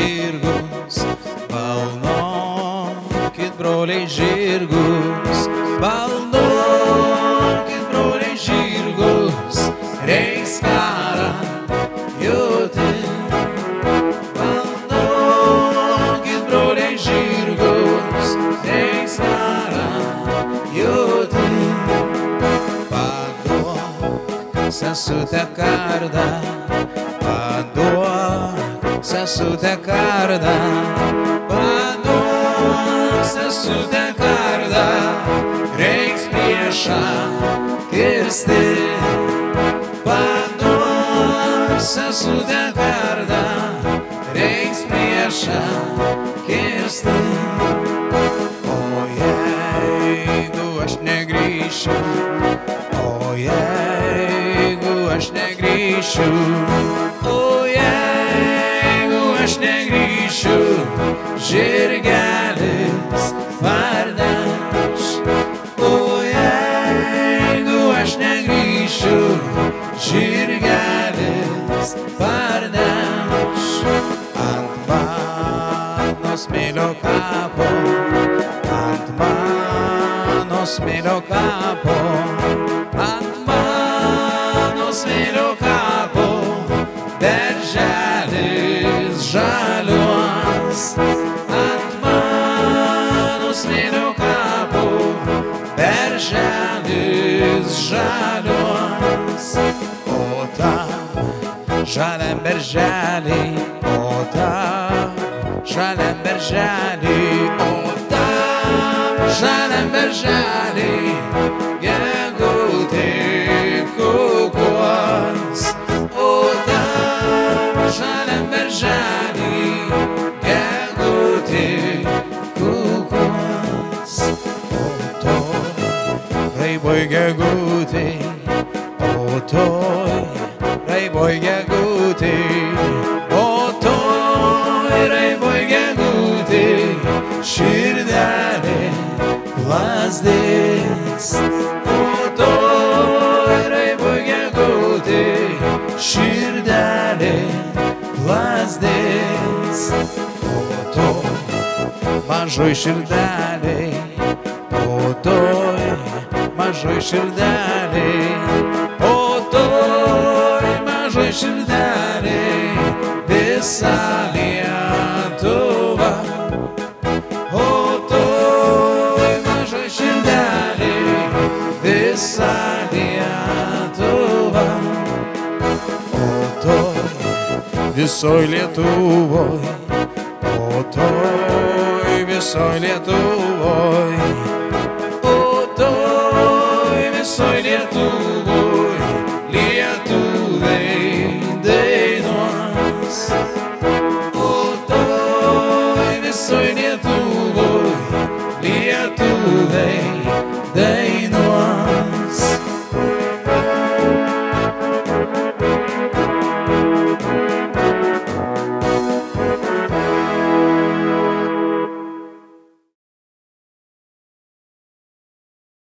žirgus, balnokit broliai žirgus, balnokit broliai žirgus, reiks karą joti. Balnokit broliai žirgus, reiks karą joti. Paduok sesutę kardą, paduok sesutę kardą, paduok sesutę kardą, reiks priešą kirsti. Paduok sesutę kardą, reiks priešą kirsti. O jeigu aš negrįšiu, o jeigu aš negrįšiu, o jeigu aš negrįšiu, žirgelis parneš. O jeigu aš negrįšiu, žirgelis parneš. Ant mano smėlio kapo, ant mano smėlio kapo, ant mano smėlio kapo, berželis žaliuos. Ant mano smėlio kapo, berželis žaliuos. O tam žaliam berželiai, o tam žaliam berželiai, o tam žaliam berželiai, gegutė kukuos. O tam žaliam berželiai, gegutė kukuos. O toj raiboj gegutė, o toj raiboj gegutė, o toj raiboj gegutė, širdelė plazdės. O toj raiboj gegutė, širdelė plazdės. O toj mažoj širdelėj, o toj mažoj širdelėj, o toj mažoj širdelėj, visa Lietuva. O toj mažoj širdelėj, visa Lietuva. O toj visoj Lietuvoj, o toj visoj Lietuvoj,